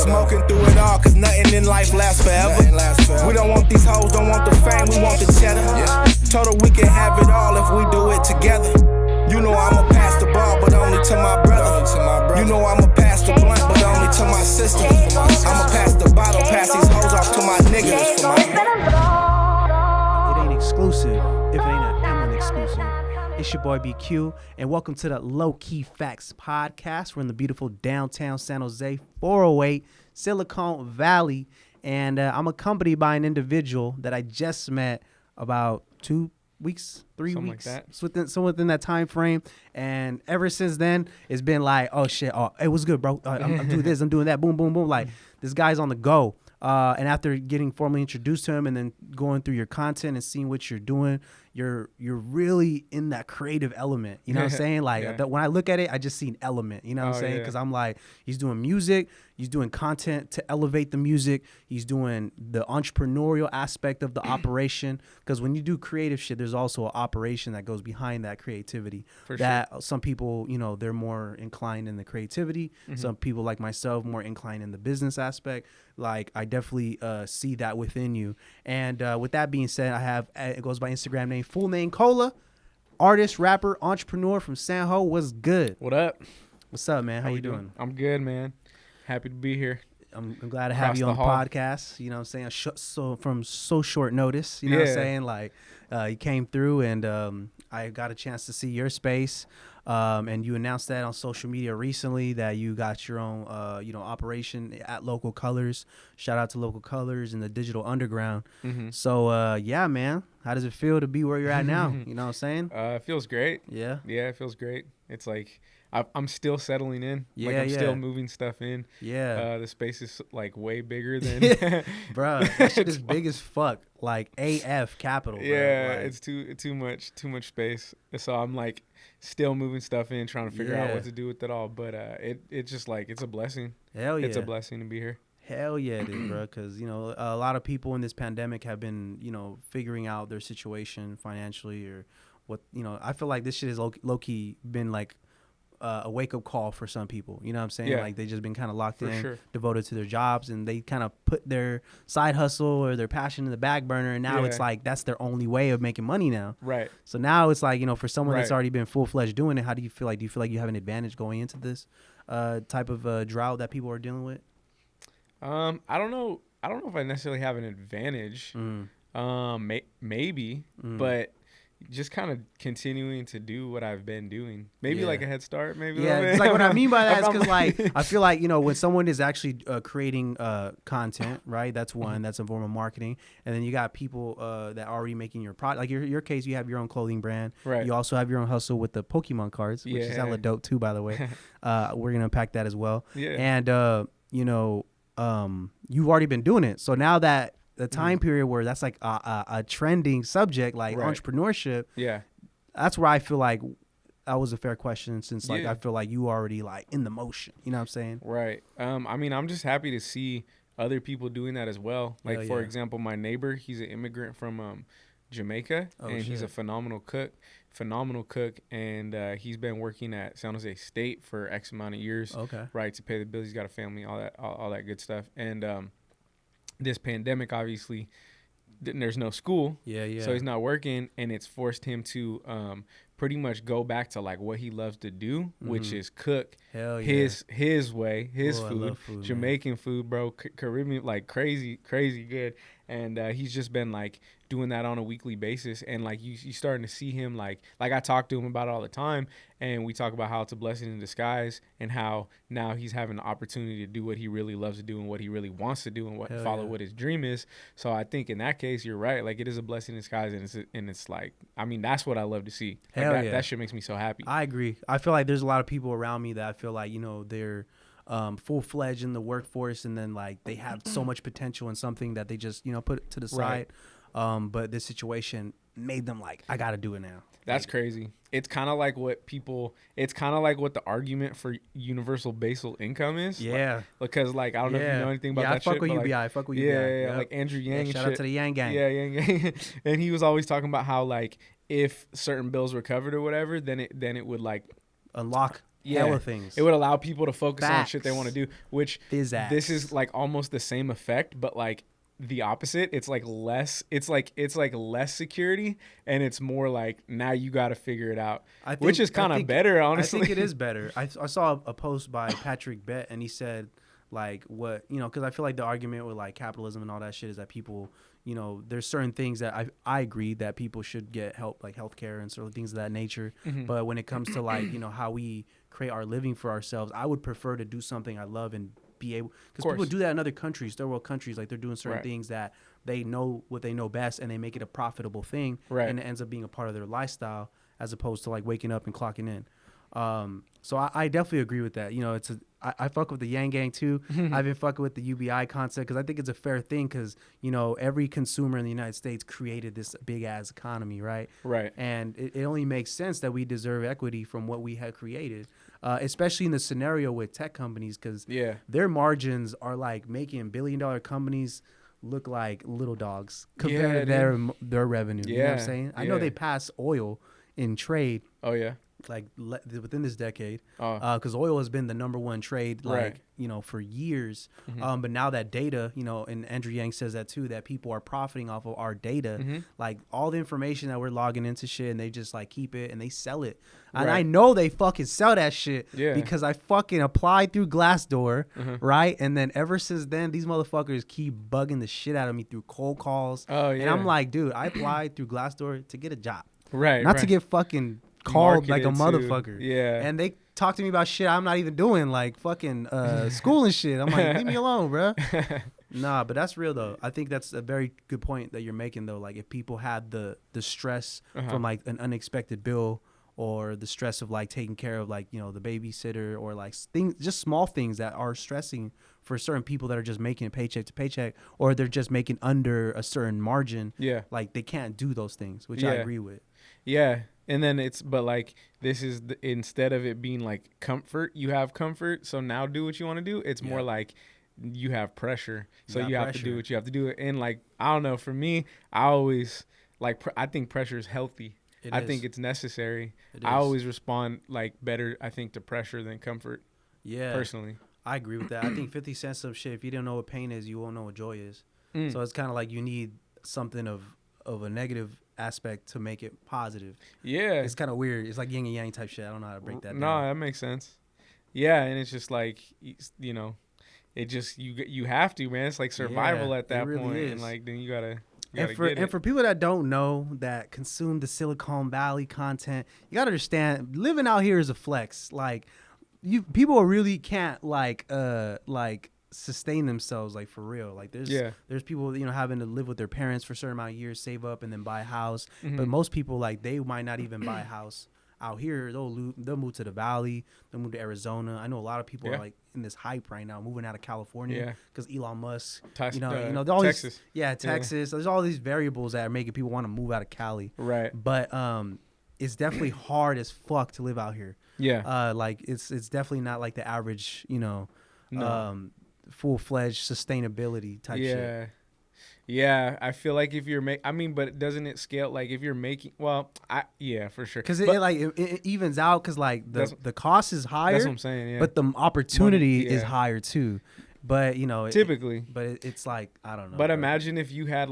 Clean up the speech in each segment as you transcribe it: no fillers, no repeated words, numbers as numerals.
Smoking through it all, cause nothing in life lasts forever. We don't want these hoes, don't want the fame, we want the cheddar. Told her we can have it all if we do it together. You know I'ma pass the ball, but only to my brother. You know I'ma pass the blunt, but only to my sister. I'ma pass the bottle, pass these hoes off to my niggas. It ain't exclusive if it ain't an EMLN exclusive. It's your boy BQ, and welcome to the Low Key Facts podcast. We're in the beautiful downtown San Jose, 408 Silicon Valley, and I'm accompanied by an individual that I just met about 2 weeks, 3 Something weeks, like that. within that time frame. And ever since then, it's been like, oh shit, it was good, bro. I'm doing this, I'm doing that, boom, boom, boom. Like this guy's on the go. And after getting formally introduced to him and then going through your content and seeing what you're doing, you're really in that creative element. You know what I'm saying? Like when I look at it, I just see an element. You know what I'm saying? Because I'm like, he's doing music, he's doing content to elevate the music, he's doing the entrepreneurial aspect of the operation. Because when you do creative shit, there's also an operation that goes behind that creativity. For that sure. Some people, you know, they're more inclined in the creativity. Mm-hmm. Some people like myself more inclined in the business aspect. Like I definitely see that within you. And with that being said, I have, it goes by Instagram name FullNameCola, artist, rapper, entrepreneur from San Ho. What's good? What up? What's up, man? How you doing? I'm good, man. Happy to be here. I'm glad to have you on the podcast. You know what I'm saying? So from so short notice, you know what I'm saying? Like you came through and I got a chance to see your space. And you announced that on social media recently that you got your own, operation at Local Colors. Shout out to Local Colors and the Digital Underground. Mm-hmm. So, yeah, man, how does it feel to be where you're at now? You know what I'm saying? It feels great. Yeah. Yeah, it feels great. It's like I'm still settling in. Yeah, I'm still moving stuff in. Yeah. The space is like way bigger than. Bro, that shit is big as fuck. Like AF capital. Yeah, bro. Like, it's too much space. So I'm like still moving stuff in, trying to figure out what to do with it all. But it's just like it's a blessing. Hell yeah, it's a blessing to be here. Hell yeah, it is, bro. Because a lot of people in this pandemic have been figuring out their situation financially or what. I feel like this shit has low key been like a wake up call for some people. You know what I'm saying? Yeah. Like they just been kind of locked in, devoted to their jobs, and they kind of put their side hustle or their passion in the back burner. And now it's like that's their only way of making money now. Right. So now it's like for someone that's already been full fledged doing it, how do you feel like? Do you feel like you have an advantage going into this type of drought that people are dealing with? I don't know if I necessarily have an advantage. Maybe, but just kind of continuing to do what I've been doing. Maybe like a head start, maybe. Yeah, it's like what I mean by that is because like I feel like when someone is actually creating content, right? That's one. That's a form of marketing. And then you got people that are already making your product. Like your case, you have your own clothing brand. Right. You also have your own hustle with the Pokemon cards, which is hella dope too, by the way. We're gonna unpack that as well. Yeah. And you've already been doing it. So now that the time period where that's like a trending subject like entrepreneurship, that's where I feel like that was a fair question since like I feel like you already like in the motion. You know what I'm saying? Right. I mean, I'm just happy to see other people doing that as well. Like for example, my neighbor, he's an immigrant from Jamaica, and he's a phenomenal cook, and he's been working at San Jose State for X amount of years. Okay. Right, to pay the bills. He's got a family, all that good stuff, and this pandemic, obviously, there's no school. Yeah. So he's not working, and it's forced him to pretty much go back to like what he loves to do, which is cook his way, his food, Jamaican food, bro, Caribbean, like crazy good. And he's just been like doing that on a weekly basis. And like you starting to see him like I talk to him about it all the time. And we talk about how it's a blessing in disguise and how now he's having the opportunity to do what he really loves to do and what he really wants to do and what his dream is. So I think in that case, you're right. Like it is a blessing in disguise. And it's like, I mean, that's what I love to see. Like, that shit makes me so happy. I agree. I feel like there's a lot of people around me that I feel like, they're full-fledged in the workforce and then like they have so much potential in something that they just put to the side, but this situation made them like I gotta do it now. That's crazy. It's kind of like what the argument for universal basic income is. Yeah. Because like I don't know if you know anything about that shit. I fuck with UBI. Yeah. Like Andrew Yang and shout shit. Out to the Yang gang. Yeah, Yang gang. And he was always talking about how like if certain bills were covered or whatever, then it would like unlock hella things. It would allow people to focus on Facts. shit they want to do, which this is like almost the same effect, but like the opposite. It's like less. It's like less security, and it's more like now you got to figure it out, which is kind of better, honestly. I think it is better. I saw a post by Patrick Bett, and he said like what because I feel like the argument with like capitalism and all that shit is that people there's certain things that I agree that people should get help, like healthcare and certain things of that nature. But when it comes to like how we create our living for ourselves, I would prefer to do something I love and be able, because people do that in other countries, third world countries, like they're doing certain things that they know what they know best, and they make it a profitable thing, and it ends up being a part of their lifestyle as opposed to like waking up and clocking in. So I definitely agree with that. I fuck with the Yang Gang too. I've been fucking with the UBI concept because I think it's a fair thing, because every consumer in the United States created this big ass economy, right? And it only makes sense that we deserve equity from what we had created, especially in the scenario with tech companies, because their margins are like making $1 billion companies look like little dogs compared to their revenue. You know what I'm saying? I know they pass oil in trade. Oh yeah. Like within this decade, because oil has been the number one trade, like for years. But now that data, and Andrew Yang says that too, that people are profiting off of our data, like all the information that we're logging into shit, and they just like keep it and they sell it. And I know they fucking sell that shit because I fucking applied through Glassdoor, right? And then ever since then, these motherfuckers keep bugging the shit out of me through cold calls. And I'm like, dude, I applied through Glassdoor to get a job, not to get fucking called like a motherfucker. And they talk to me about shit I'm not even doing, like fucking school and shit. I'm like, leave me alone, bro. Nah, but that's real though. I think that's a very good point that you're making though. Like if people had the stress from like an unexpected bill, or the stress of like taking care of like the babysitter, or like things, just small things that are stressing for certain people that are just making it paycheck to paycheck, or they're just making under a certain margin. Like they can't do those things, which I agree with. And then but like this is instead of it being like comfort, you have comfort, so now do what you want to do. It's more like you have pressure, so you have to do what you have to do. And like I don't know, for me, I always like I think pressure is healthy. I think it's necessary. I always respond like better, I think, to pressure than comfort. Personally, I agree with that. I think 50 Cent some shit. If you don't know what pain is, you won't know what joy is. So it's kind of like you need something of a negative aspect to make it positive. It's kind of weird. It's like yin and yang type shit. I don't know how to break that down. No, that makes sense. And it's just like it just you have to, man. It's like survival at that point, and like then you gotta for people that don't know, that consume the Silicon Valley content, you gotta understand, living out here is a flex. Like people really can't like sustain themselves, like for real. Like there's people having to live with their parents for a certain amount of years, save up, and then buy a house. But most people, like, they might not even buy a house out here. They'll move to the valley, they'll move to Arizona. I know a lot of people are like in this hype right now, moving out of California because Elon Musk, all Texas. Texas. There's all these variables that are making people want to move out of Cali. But it's definitely hard as fuck to live out here. Like it's definitely not like the average, full-fledged sustainability type shit. I feel like if you're but doesn't it scale, like if you're making, for sure, because it evens out, because like the cost is higher, that's what I'm saying, but the opportunity is higher too. But typically, it's like, I don't know. But imagine if you had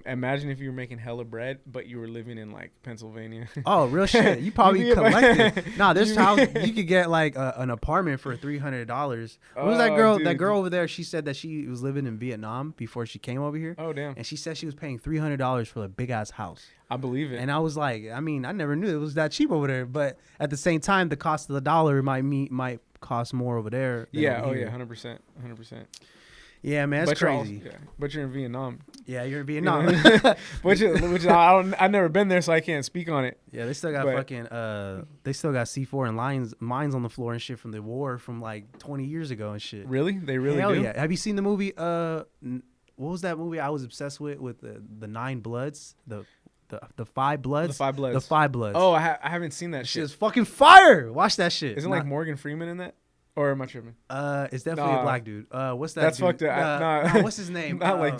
imagine if you were making hella bread, but you were living in like Pennsylvania. Oh, real shit. You probably collected. Nah, there's how you could get like an apartment for $300. What was that girl? Dude. That girl over there, she said that she was living in Vietnam before she came over here. Oh damn. And she said she was paying $300 for a big ass house. I believe it. And I was like, I never knew it was that cheap over there. But at the same time, the cost of the dollar might cost more over there. 100%. Yeah, man, it's crazy. But you're in Vietnam. Yeah, you're in Vietnam. which I've never been there, so I can't speak on it. Yeah, they still got they still got C4 and mines on the floor and shit from the war from like 20 years ago and shit. Really? They really Hell do? Yeah. Have you seen the movie? What was that movie I was obsessed with the 9 Bloods? The 5 Bloods? The 5 Bloods. The 5 Bloods. Oh, I haven't seen that shit. Shit's fucking fire. Watch that shit. Isn't like Morgan Freeman in that? Or am I tripping? It's definitely a black dude. What's that? That's dude? fucked up. What's his name? Not like.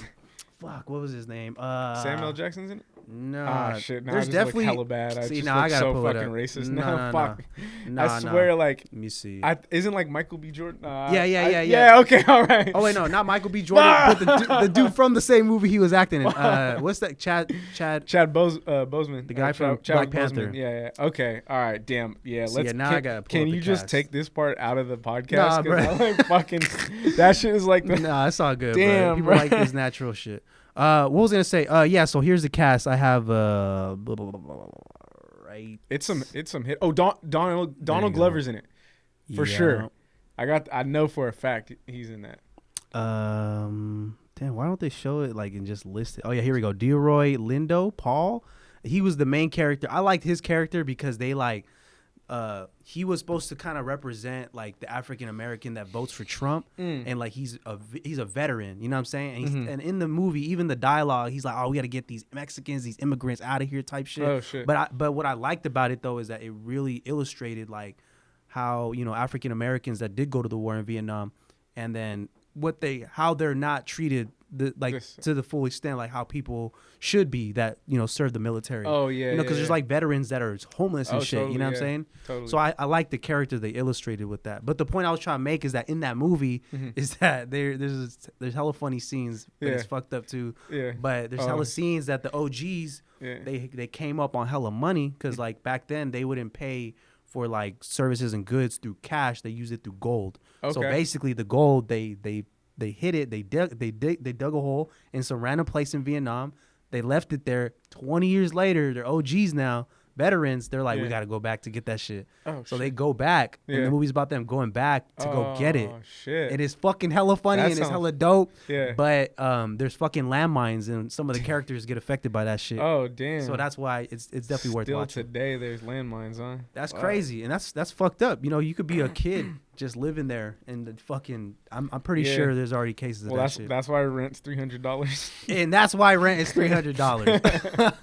Fuck, what was his name? Samuel Jackson's in it? No, shit. Now there's I just definitely look hella bad. I see, just now look I gotta so pull it fucking up. racist No, now. no, Fuck. no. I swear, like, let me see. isn't like Michael B. Jordan? Yeah. Okay, all right. Oh wait, no, not Michael B. Jordan, but the dude from the same movie he was acting in. What's that? Chad Boseman, the guy from Chadwick Black Panther. Boseman. Yeah. Okay. All right. Damn. Yeah. So, Let's. now I gotta pull can up you the just cast. take this part out of the podcast? Nah, bro. I like fucking. That shit is like. Nah, it's all good. Damn, bro. People bro. like this natural shit. What was I gonna say? Yeah. So here's the cast. I have blah, blah, blah, blah, right. It's some hit. Oh, Donald Glover's in it for sure. I know for a fact he's in that. Damn, why don't they show it like and just list it? Oh yeah, here we go. Delroy Lindo Paul. He was the main character. I liked his character because they like he was supposed to kind of represent like the African American that votes for Trump, and like he's a veteran, you know what I'm saying? And, and in the movie, even the dialogue, he's like, "Oh, we got to get these Mexicans, these immigrants out of here," type shit. Oh shit. But what I liked about it though is that it really illustrated like how, you know, African Americans that did go to the war in Vietnam, and then how they're not treated to the full extent, like how people should be that, you know, serve the military. Oh yeah, you know, because there's like veterans that are homeless and shit. Totally, you know what I'm saying? Totally. So I like the character they illustrated with that. But the point I was trying to make is that in that movie is that there's hella funny scenes, but it's fucked up too. Yeah. But there's hella scenes that the OGs they came up on hella money because like back then they wouldn't pay for like services and goods through cash. They use it through gold. Okay. So basically the gold they hit it. They dug a hole in some random place in Vietnam. They left it there. 20 years later, they're OGs now, veterans. They're like, we got to go back to get that shit. Oh, so they go back, and the movie's about them going back to go get it. Oh shit! It is fucking hella funny and it's hella dope. Yeah. But there's fucking landmines and some of the characters get affected by that shit. Oh damn! So that's why it's definitely worth watching. Still today, there's landmines, huh? That's crazy, and that's fucked up. You know, you could be a kid just living there, and the fucking I'm pretty sure there's already cases of that shit. That's why rent's $300. And that's why rent is $300.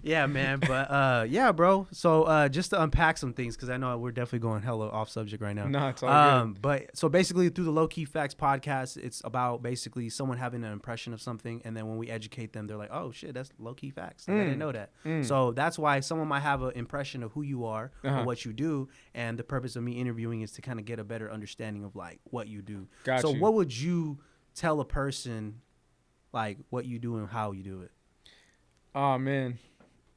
Yeah, man. But yeah, bro. So just to unpack some things, because I know we're definitely going hella off subject right now. No, it's all good. But so basically through the Low Key Facts podcast, it's about basically someone having an impression of something, and then when we educate them, they're like, oh shit, that's Low Key Facts. Like, I didn't know that. So that's why someone might have an impression of who you are or what you do, and the purpose of me interviewing is to kind of get a better understanding of like what you do. So what would you tell a person like what you do and how you do it? Oh man.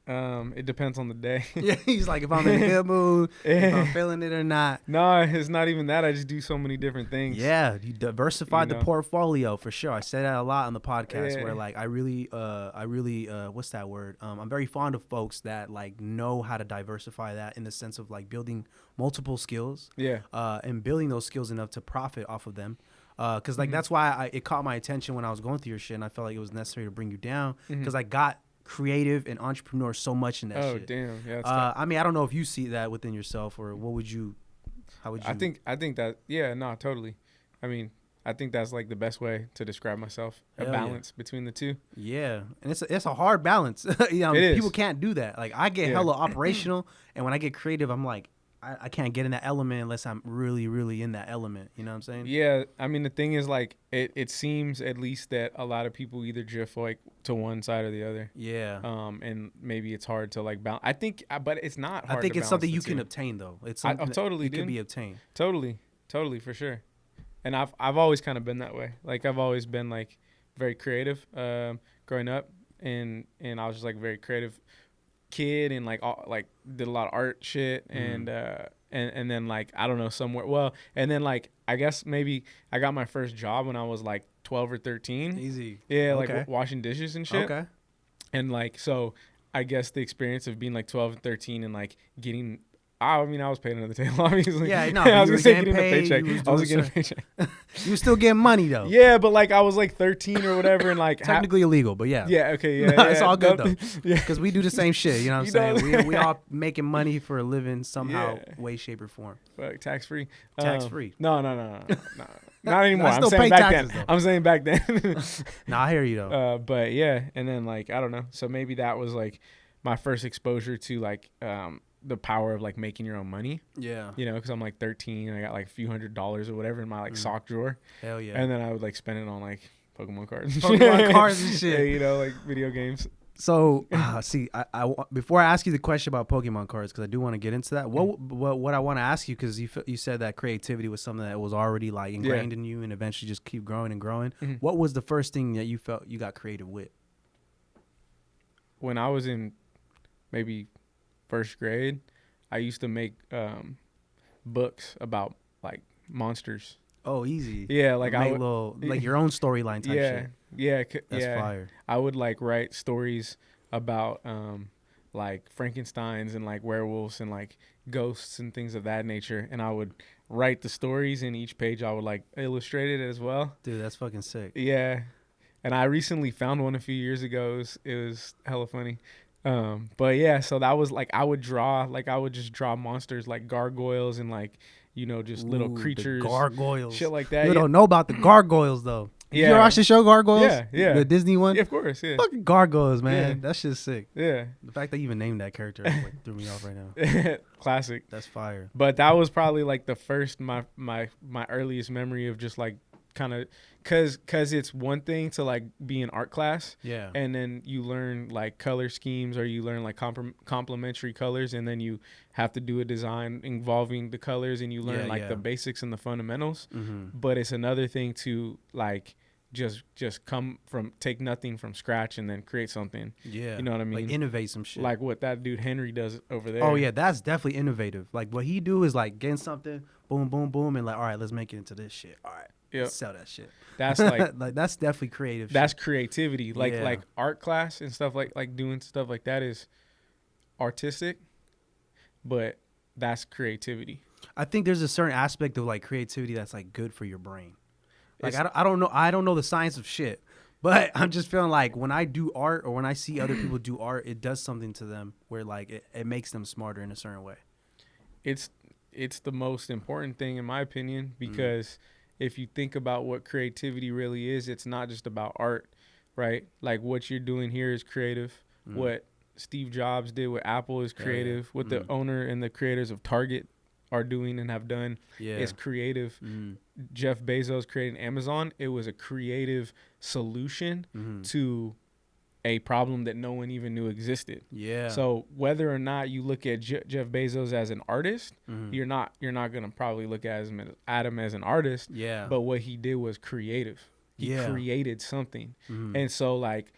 It depends on the day. Yeah, he's like, if I'm in a good mood, if I'm feeling it or not. No, it's not even that. I just do so many different things. Yeah, you diversified the portfolio for sure. I say that a lot on the podcast where like I really what's that word? I'm very fond of folks that like know how to diversify that in the sense of like building multiple skills. Yeah. And building those skills enough to profit off of them. Because like that's why it caught my attention when I was going through your shit, and I felt like it was necessary to bring you down because I got creative and entrepreneur so much in that shit. Oh damn, yeah. I mean, I don't know if you see that within yourself, or what would you? How would you? I think that totally. I mean, I think that's like the best way to describe myself. A balance between the two. Yeah, and it's a hard balance. You know, people can't do that. Like I get hella operational, and when I get creative, I'm like, I can't get in that element unless I'm really, really in that element. You know what I'm saying? Yeah. I mean, the thing is, like, it seems at least that a lot of people either drift like to one side or the other. Yeah. And maybe it's hard to like balance. I think, but it's not hard. I think it's something you can obtain though. It's something totally can be obtained. Totally, for sure. And I've always kind of been that way. Like I've always been like very creative growing up, and I was just like very creative kid, and like did a lot of art shit, and then like I don't know somewhere and then like I guess maybe I got my first job when I was like 12 or 13. Easy. Yeah, like washing dishes and shit. Okay. And like so I guess the experience of being like 12 and 13 and like getting I mean, I was paid under the table, obviously. Yeah, no, I was gonna say getting a paycheck. I was getting a paycheck. You were still getting money though. Yeah, but like I was like 13 or whatever, and like technically illegal, but yeah. Yeah, okay, yeah. It's all good though. Yeah, because we do the same shit. You know what I'm saying? We all making money for a living somehow, way, shape, or form. But tax free. Tax free. No. Not anymore. I'm saying back then. Though. I'm saying back then. Nah, I hear you though. But yeah, and then like I don't know. So maybe that was like my first exposure to like the power of like making your own money. Yeah. You know, because I'm like 13 and I got like a few $100s or whatever in my like sock drawer. Hell yeah. And then I would like spend it on like Pokemon cards. Pokemon cards and shit. Yeah, you know, like video games. So, see, before I ask you the question about Pokemon cards, because I do want to get into that. What I want to ask you, because you said that creativity was something that was already like ingrained in you, and eventually just keep growing and growing. Mm-hmm. What was the first thing that you felt you got creative with? When I was in maybe first grade, I used to make books about like monsters. Oh, easy. Yeah, like I would, like your own storyline type shit. Yeah, that's fire. I would like write stories about like Frankensteins and like werewolves and like ghosts and things of that nature, and I would write the stories, and each page I would like illustrate it as well. Dude, that's fucking sick. Yeah, and I recently found one a few years ago. It was hella funny. But yeah, so that was like I would just draw monsters like gargoyles and like, you know, just little creatures, gargoyles, shit like that. You don't know about the gargoyles though. Yeah. You ever watch the show Gargoyles? Yeah. The Disney one? Yeah, of course, yeah. Fucking gargoyles, man. That shit's sick. Yeah. The fact that you even named that character like, threw me off right now. Classic. That's fire. But that was probably like the first, my earliest memory of just like kind of, cause it's one thing to like be in art class, and then you learn like color schemes, or you learn like complementary colors, and then you have to do a design involving the colors, and you learn the basics and the fundamentals. Mm-hmm. But it's another thing to like just take nothing from scratch and then create something. Yeah, you know what I mean? Like innovate some shit. Like what that dude Henry does over there. Oh yeah, that's definitely innovative. Like what he do is like getting something, boom, boom, boom, and like, all right, let's make it into this shit. All right. Yep. Sell that shit. That's like, like that's definitely creative. That's shit. Creativity. Like art class and stuff like doing stuff like that is artistic, but that's creativity. I think there's a certain aspect of like creativity that's like good for your brain. Like I don't know the science of shit, but I'm just feeling like when I do art or when I see other people do art, it does something to them where like it makes them smarter in a certain way. It's the most important thing in my opinion, because if you think about what creativity really is, it's not just about art, right? Like what you're doing here is creative. What Steve Jobs did with Apple is creative. What the owner and the creators of Target are doing and have done is creative. Jeff Bezos creating Amazon. It was a creative solution to a problem that no one even knew existed. Yeah. So whether or not you look at Jeff Bezos as an artist, you're not gonna probably look at him as an artist. Yeah. But what he did was creative. He created something, and so like,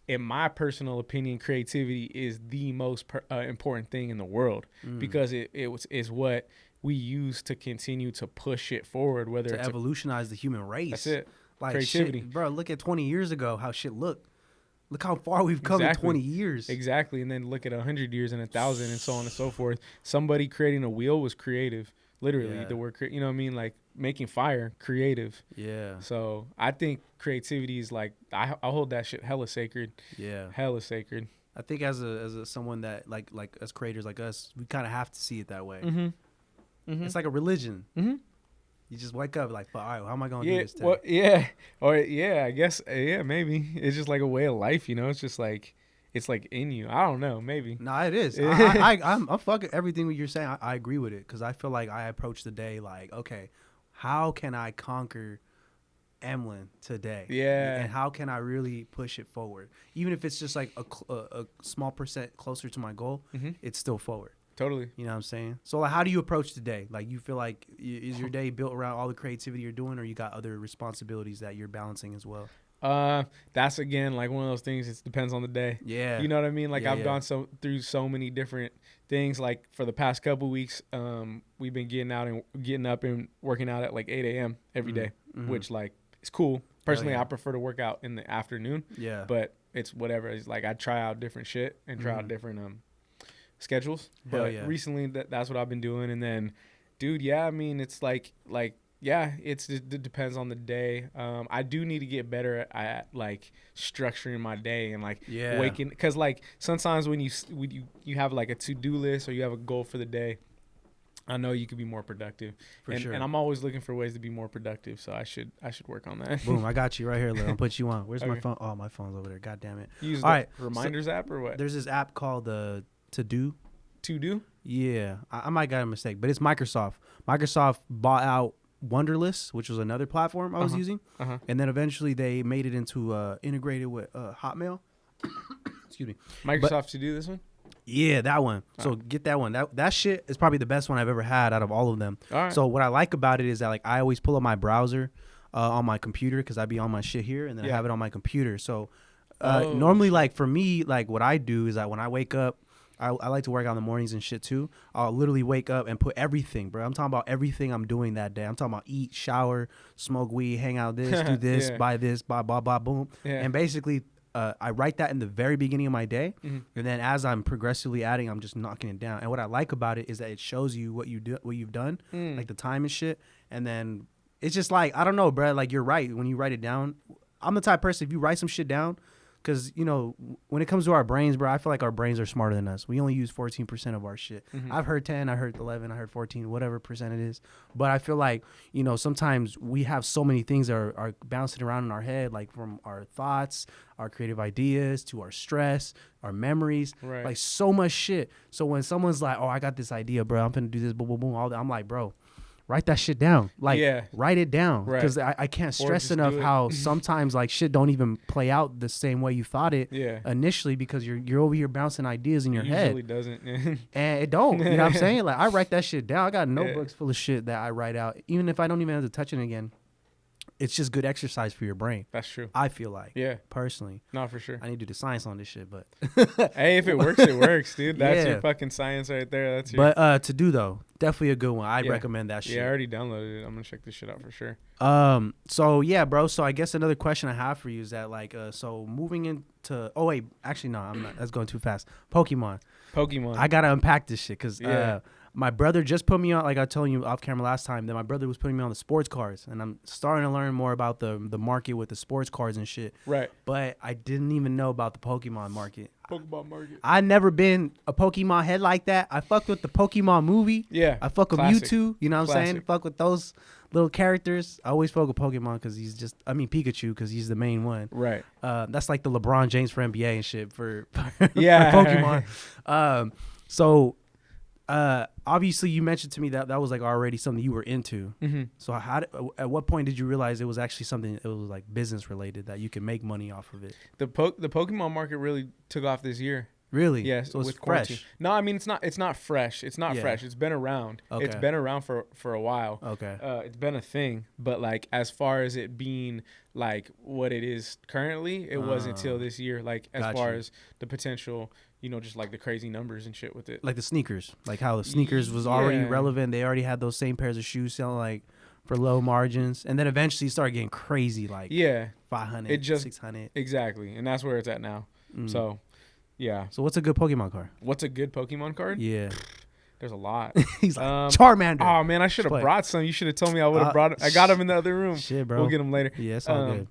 in my personal opinion, creativity is the most important thing in the world, because it is what we use to continue to push it forward. Whether to evolutionize the human race. That's it. Like creativity, shit, bro. Look at 20 years ago, how shit looked. Look how far we've come in 20 years. Exactly. And then look at 100 years and 1,000 and so on and so forth. Somebody creating a wheel was creative. Literally, the word, you know what I mean? Like making fire, creative. Yeah. So I think creativity is like, I hold that shit hella sacred. Yeah. Hella sacred. I think as someone that like as creators like us, we kind of have to see it that way. It's like a religion. You just wake up like, all right, how am I going to do this today? Well, yeah. Or I guess, maybe. It's just like a way of life, you know? It's just like, it's like in you. I don't know, maybe. No, it is. I'm fucking everything you're saying. I agree with it, because I feel like I approach the day like, okay, how can I conquer EMLN today? Yeah. And how can I really push it forward? Even if it's just like a small percent closer to my goal, it's still forward. Totally. You know what I'm saying? So like, how do you approach the day? Like, you feel like, is your day built around all the creativity you're doing, or you got other responsibilities that you're balancing as well? That's again like one of those things. It depends on the day. Yeah. You know what I mean? Like I've gone through so many different things. Like for the past couple weeks, we've been getting up and working out at like 8 a.m. every day, which like is cool. Personally, I prefer to work out in the afternoon. Yeah. But it's whatever. It's like I try out different shit and try out different schedules. But recently that's what I've been doing. And then, dude, I mean, it's like it depends on the day. I do need to get better at like structuring my day and like waking, because like sometimes when you have like a to-do list or you have a goal for the day, I know you could be more productive. For sure. And I'm always looking for ways to be more productive, so I should work on that. Boom, I got you right here. I'll put you on. Where's my phone? Oh, my phone's over there. God damn it. You use the reminders app or what? There's this app called To Do. To Do? Yeah. I might got a mistake, but it's Microsoft. Microsoft bought out Wunderlist, which was another platform I was using. And then eventually they made it into integrated with Hotmail. Excuse me. Microsoft to do this one? Yeah, that one. So get that one. That shit is probably the best one I've ever had out of all of them. All right. So what I like about it is that like I always pull up my browser on my computer because I be on my shit here and then I have it on my computer. So normally like for me, like what I do is that when I wake up, I like to work out in the mornings and shit too. I'll literally wake up and put everything, bro. I'm talking about everything I'm doing that day. I'm talking about eat, shower, smoke weed, hang out this, do this, buy this, blah, blah, blah, boom. Yeah. And basically I write that in the very beginning of my day. And then as I'm progressively adding, I'm just knocking it down. And what I like about it is that it shows you what you've done, like the time and shit. And then it's just like, I don't know, bro. Like you're right. When you write it down, I'm the type of person, if you write some shit down, because, you know, when it comes to our brains, bro, I feel like our brains are smarter than us. We only use 14% of our shit. I've heard 10, I heard 11, I heard 14, whatever percent it is. But I feel like, you know, sometimes we have so many things that are bouncing around in our head, like from our thoughts, our creative ideas, to our stress, our memories, like so much shit. So when someone's like, oh, I got this idea, bro, I'm finna do this, boom, boom, boom, all that, I'm like, bro, write that shit down. Like, write it down. Because I can't stress enough how sometimes, like, shit don't even play out the same way you thought it initially because you're over here bouncing ideas in your head. It usually doesn't. And it don't. You know what I'm saying? Like, I write that shit down. I got notebooks full of shit that I write out. Even if I don't even have to touch it again. It's just good exercise for your brain. That's true. I feel like. Yeah. Personally. No, for sure. I need to do the science on this shit, but. Hey, if it works, it works, dude. That's your fucking science right there. That's your. But to do though, definitely a good one. I'd recommend that shit. Yeah, I already downloaded it. I'm gonna check this shit out for sure. So yeah, bro. So I guess another question I have for you is that like, so moving into. Oh wait, actually no, I'm not. That's going too fast. Pokemon. I gotta unpack this shit because my brother just put me on, like I told you off camera last time, that my brother was putting me on the sports cards, and I'm starting to learn more about the market with the sports cards and shit. Right. But I didn't even know about the Pokemon market. I never been a Pokemon head like that. I fucked with the Pokemon movie. Yeah. I fuck with Mewtwo. You know what I'm saying? Fuck with those little characters. I always fuck with Pokemon because he's just, I mean Pikachu because he's the main one. Right. That's like the LeBron James for NBA and shit for Pokemon. So. Obviously you mentioned to me that was like already something you were into. So at what point did you realize it was actually something that was like business related that you can make money off of it? The Pokemon market really took off this year. Really? Yeah. So it's fresh. No, I mean it's not fresh. It's not fresh. It's been around. Okay. It's been around for a while. Okay. It's been a thing, but like as far as it being like what it is currently, it wasn't until this year. Like as far as the potential, you know, just like the crazy numbers and shit with it. Like the sneakers, like how the sneakers was already relevant. They already had those same pairs of shoes selling like for low margins, and then eventually started getting crazy, like 500, 600. Exactly, and that's where it's at now. So. Yeah. So what's a good Pokemon card? What's a good Pokemon card? Yeah. There's a lot. He's like, Charmander. Oh, man, I should have brought some. You should have told me I would have brought it. I got them in the other room. Shit, bro. We'll get them later. Yeah, it's all good.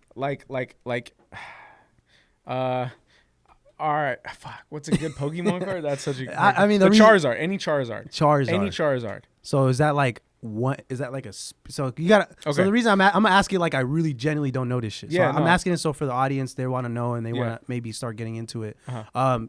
All right. Fuck. What's a good Pokemon card? That's such a... I mean, the Charizard. Any Charizard. Any Charizard. So is that like... What is that like so you gotta so the reason I'm gonna ask you, like I really genuinely don't know this shit, so I'm asking it so for the audience they want to know and they want to maybe start getting into it.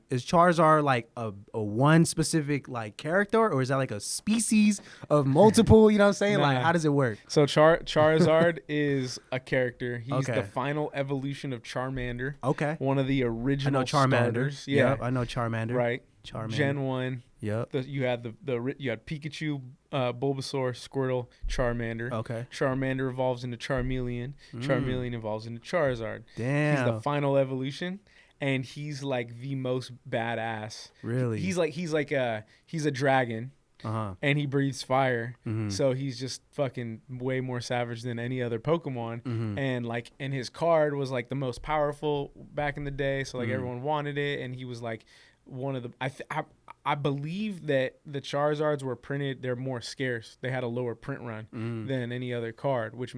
Is Charizard like a one specific like character, or is that like a species of multiple, you know what I'm saying? Like how does it work? So Charizard is a character. He's the final evolution of Charmander. One of the original starters. I know Charmander. Right. Gen 1. Yep. You had you had Pikachu, Bulbasaur, Squirtle, Charmander. Charmander evolves into Charmeleon. Charmeleon evolves into Charizard. Damn. He's the final evolution, and he's like the most badass. Really? He's a dragon. And he breathes fire, so he's just fucking way more savage than any other Pokemon. And his card was like the most powerful back in the day, so like everyone wanted it, and he was like one of the I believe that the Charizards were printed, they're more scarce. They had a lower print run than any other card, which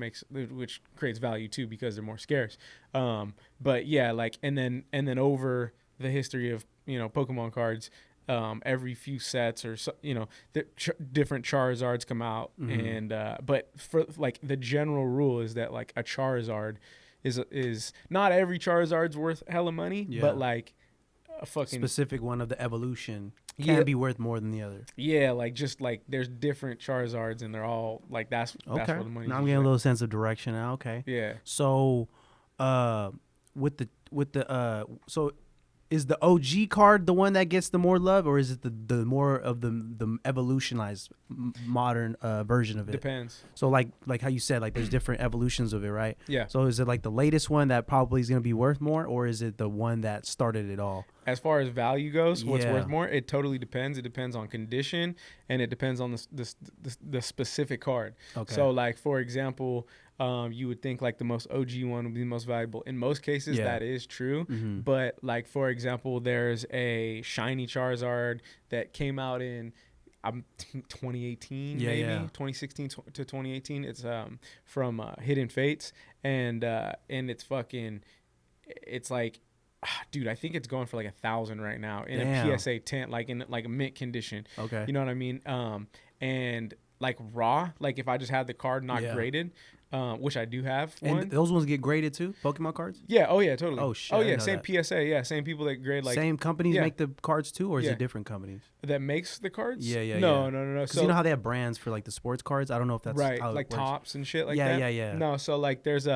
creates value too because they're more scarce. But yeah, like and then over the history of, you know, Pokemon cards, every few sets or so, you know, different Charizards come out, and but for like the general rule is that like a Charizard is not every Charizard's worth hella money, but like a fucking specific one of the evolution can be worth more than the other. Yeah, like just like there's different Charizards and they're all like that's where the money. Now I'm getting a little sense of direction now. Okay. Yeah. So, with the so is the OG card the one that gets the more love, or is it the more of the evolutionized modern version of it? Depends. So like how you said, like there's different evolutions of it, right? Yeah. So is it like the latest one that probably is going to be worth more, or is it the one that started it all? As far as value goes, what's worth more? It totally depends. It depends on condition, and it depends on the specific card. Okay. So like for example, you would think like the most OG one would be the most valuable. In most cases, that is true. Mm-hmm. But like for example, there's a shiny Charizard that came out in 2018, maybe 2016 to 2018. It's from Hidden Fates, and it's fucking, it's like, dude, I think it's going for like 1,000 right now in a PSA 10, like in like a mint condition. Okay. You know what I mean? And like raw, like if I just had the card not graded, which I do have one. And those ones get graded too, Pokemon cards? Yeah. Oh yeah, totally. Oh shit. Oh yeah, same that. PSA. Yeah, same people that grade like. Same companies make the cards too, or is it different companies that makes the cards? Yeah. No. Because you know how they have brands for like the sports cards. I don't know if that's right, how like it works. Tops and shit like that. Yeah. No, so like there's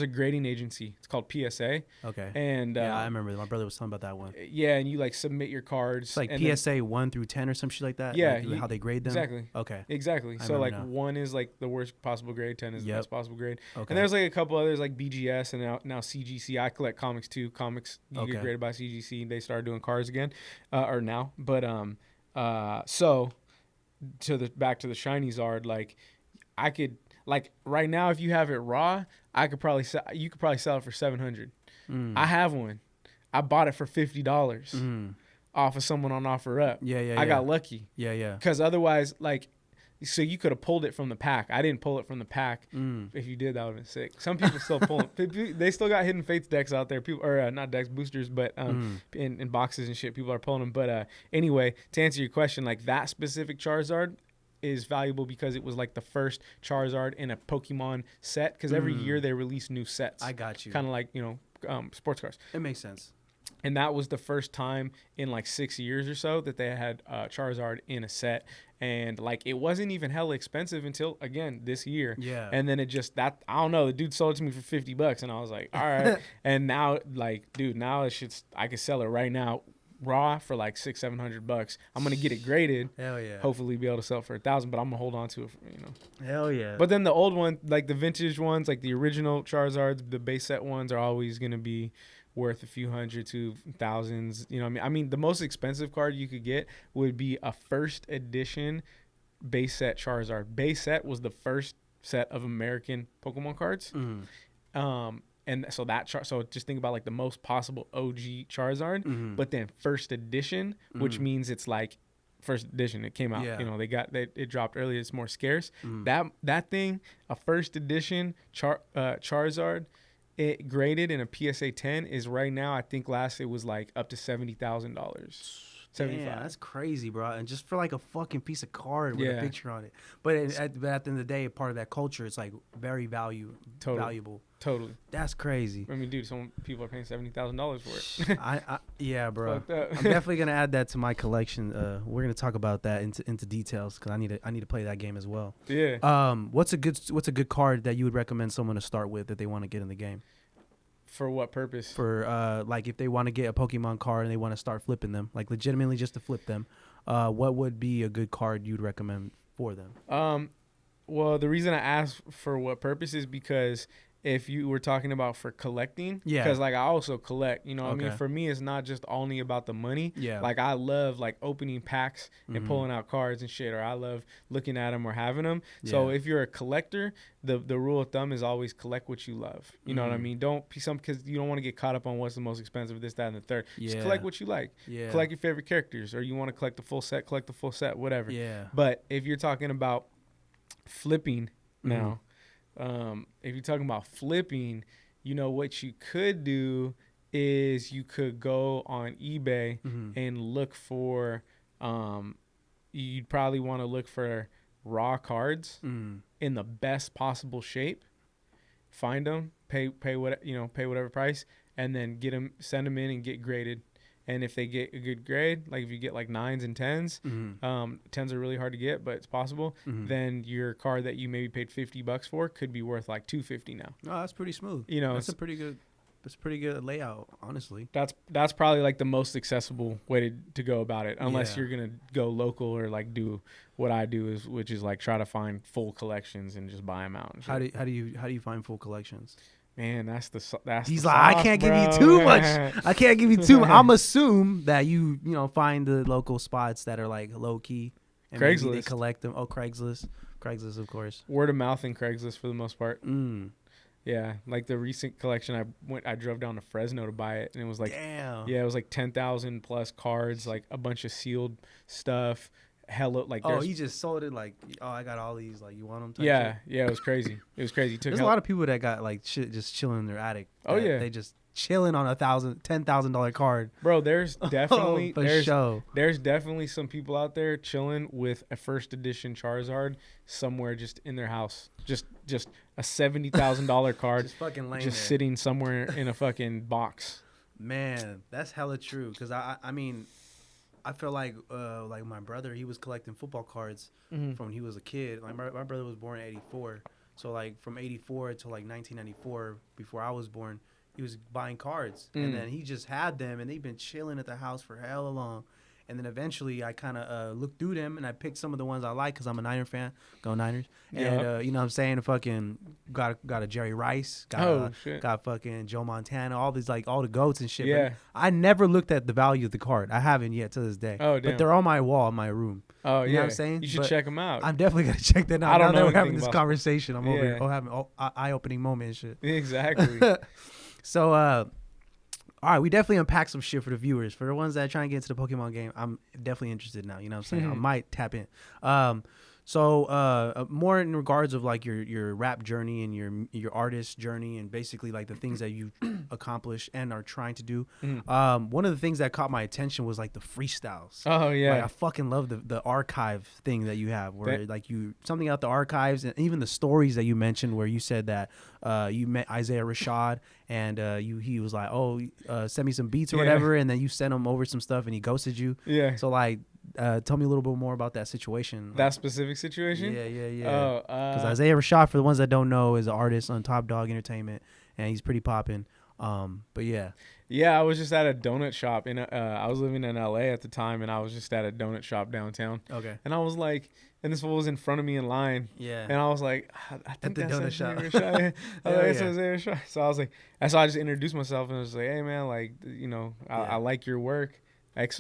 a grading agency. It's called PSA. Okay. And I remember my brother was talking about that one. Yeah, and you like submit your cards. It's like PSA 1 through 10 or some shit like that. Yeah, like how they grade them. Exactly. Okay. Exactly. So like 1 is like the worst possible grade, 10 is the best possible grade. Okay. And there's like a couple others like BGS and now CGC. I collect comics too. Comics you get graded by CGC. They started doing cards again, or now. But so back to the shiny Zard, like I could. Like right now, if you have it raw, you could probably sell it for $700. I have one. I bought it for $50 off of someone on OfferUp. Yeah. I got lucky. Yeah. Because otherwise, like, so you could have pulled it from the pack. I didn't pull it from the pack. If you did, that would have been sick. Some people still pull it. They still got Hidden Fates decks out there. People, or not decks, boosters, but in boxes and shit, people are pulling them. But anyway, to answer your question, like that specific Charizard is valuable because it was like the first Charizard in a Pokemon set, because every year they release new sets. I got you. Kind of like, sports cars. It makes sense. And that was the first time in like 6 years or so that they had Charizard in a set. And like it wasn't even hella expensive until, again, this year. Yeah. And then I don't know, the dude sold it to me for $50 and I was like, all right. And now, like, dude, now I could sell it right now raw for like $600-$700. I'm gonna get it graded. Hell yeah. Hopefully be able to sell it for $1,000, but I'm gonna hold on to it. Hell yeah. But then the old one, like the vintage ones, like the original Charizards, the base set ones are always gonna be worth a few hundred to thousands. You know what I mean? I mean, the most expensive card you could get would be a first edition base set Charizard. Base set was the first set of American Pokemon cards. And so so just think about like the most possible OG Charizard, but then first edition, which means it's like first edition. It came out, it dropped earlier. It's more scarce. That thing, a first edition Charizard, it graded in a PSA 10 is right now. I think last it was like up to $70,000. Yeah, that's crazy, bro. And just for like a fucking piece of card with a picture on it. But at the end of the day, part of that culture, it's like very valuable. Totally. That's crazy. I mean, dude, some people are paying $70,000 for it. Yeah, bro. I'm definitely gonna add that to my collection. We're gonna talk about that into details because I need to play that game as well. Yeah. What's a good card that you would recommend someone to start with if they want to get in the game? For what purpose? For like if they want to get a Pokemon card and they want to start flipping them, like legitimately just to flip them, what would be a good card you'd recommend for them? Well, the reason I asked for what purpose is because if you were talking about for collecting, because like I also collect, you know what I mean? For me, it's not just only about the money. Yeah. Like I love like opening packs and pulling out cards and shit, or I love looking at them or having them. Yeah. So if you're a collector, the rule of thumb is always collect what you love. You know what I mean? Don't be because you don't want to get caught up on what's the most expensive, this, that, and the third. Just collect what you like. Yeah. Collect your favorite characters, or you want to collect the full set, collect the full set, whatever. Yeah. But if you're talking about flipping now, if you're talking about flipping, you know, what you could do is you could go on eBay and look for, you'd probably want to look for raw cards in the best possible shape, find them, pay whatever price, and then send them in and get graded. And if they get a good grade, like if you get like 9s and 10s, 10s are really hard to get, but it's possible. Then your card that you maybe paid $50 for could be worth like $250 now. Oh, that's pretty smooth. You know, that's a pretty good. it's pretty good layout, honestly. That's probably like the most accessible way to go about it, unless Yeah. you're gonna go local or like do what I do which is like try to find full collections and just buy them out. And shit. How do you find full collections? Man, that's He's the like, I sauce, can't give bro. you too much. I can't give you too much. I'm assume that you find the local spots that are like low key. And maybe they Craigslist. collect them. Oh, Craigslist, of course. Word of mouth and Craigslist for the most part. Mm. Yeah, like the recent collection, I drove down to Fresno to buy it, and it was like, Damn. yeah, it was like 10,000 plus cards, like a bunch of sealed stuff. Hella like. Oh, he just sold it like, oh, I got all these. Like, you want them? Yeah, yeah, it was crazy. It was crazy. There's a lot of people that got like shit just chilling in their attic. Oh yeah, they just chilling on $10,000 card. Bro, there's definitely there's definitely some people out there chilling with a first edition Charizard somewhere just in their house. Just a $70,000 card just fucking laying just there. sitting somewhere in a fucking box. Man, that's hella true. Cause I mean, I feel like my brother, he was collecting football cards from when he was a kid. Like my brother was born in '84, so like from '84 to like 1994, before I was born, he was buying cards, and then he just had them, and they've been chilling at the house for hella long. And then eventually, I kind of looked through them, and I picked some of the ones I like because I'm a Niner fan. Go Niners! And you know what I'm saying? Fucking got a Jerry Rice, got fucking Joe Montana, all these like all the goats and shit. Yeah. But I never looked at the value of the card. I haven't yet to this day. Oh, damn. But they're on my wall in my room. Oh, You know what I'm saying? You should But check them out. I'm definitely gonna check that out. I don't now know that we're having anything this about- conversation. I'm over Yeah. here having eye-opening moment and shit. Exactly. So, all right, we definitely unpacked some shit for the viewers. For the ones that are trying to get into the Pokemon game, I'm definitely interested now. You know what I'm saying? I might tap in. So more in regards of like your rap journey and your artist journey and basically like the things that you accomplish and are trying to do. One of the things that caught my attention was like the freestyles. Oh yeah. Like, I fucking love the archive thing that you have where like something out the archives and even the stories that you mentioned where you said that you met Isaiah Rashad and he was like, oh, send me some beats or whatever, and then you sent him over some stuff and he ghosted you. Yeah. So like tell me a little bit more about that situation. That specific situation? Yeah. Oh, Because Isaiah Rashad, for the ones that don't know, is an artist on Top Dog Entertainment, and he's pretty popping. But yeah. Yeah, I was just at a donut shop I was living in LA at the time, and I was just at a donut shop downtown. Okay. And I was like, and this fool was in front of me in line. Yeah. And I was like, I think the that's donut Isaiah shop. Rashad. I was like, it's yeah. Isaiah Rashad. So I was like, so I just introduced myself and I was like, hey man, like, you know, I like your work.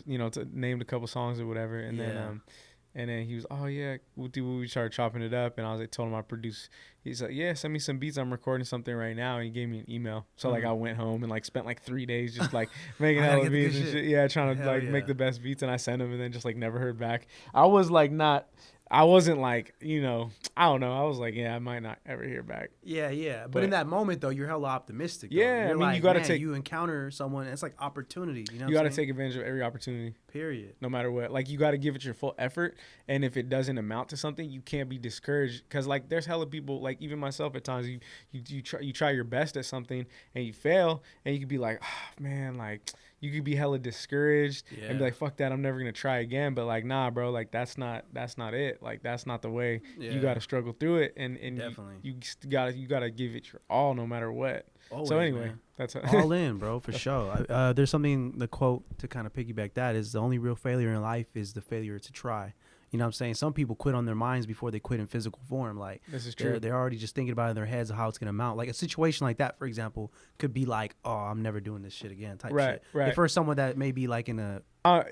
Named a couple songs or whatever, and then he was, oh yeah, we started chopping it up, and I was like, told him I produce. He's like, yeah, send me some beats. I'm recording something right now, and he gave me an email. So like I went home and like spent like 3 days just like making hella beats and shit. Yeah, trying to make the best beats, and I sent him, and then just like never heard back. I wasn't like, you know, I don't know. I was like, yeah, I might not ever hear back. Yeah. But in that moment, though, you're hella optimistic. Though. Yeah, you're I mean, like, you got to you encounter someone, it's like opportunity. You know, you got to take advantage of every opportunity. Period. No matter what. Like, you got to give it your full effort. And if it doesn't amount to something, you can't be discouraged. Because, like, there's hella people, like, even myself at times, you try your best at something and you fail. And you could be like, oh, man, like, you could be hella discouraged and be like, fuck that, I'm never gonna try again. But like, nah, bro, like that's not it. Like that's not the way. You gotta struggle through it, and definitely you gotta give it your all, no matter what. Always, so anyway, man. that's all in, bro, for sure. There's something, the quote to kind of piggyback that is, the only real failure in life is the failure to try. You know what I'm saying? Some people quit on their minds before they quit in physical form. Like, this is true. They're already just thinking about it in their heads of how it's going to mount. Like, a situation like that, for example, could be like, oh, I'm never doing this shit again type shit. Right. If for someone that may be like in a...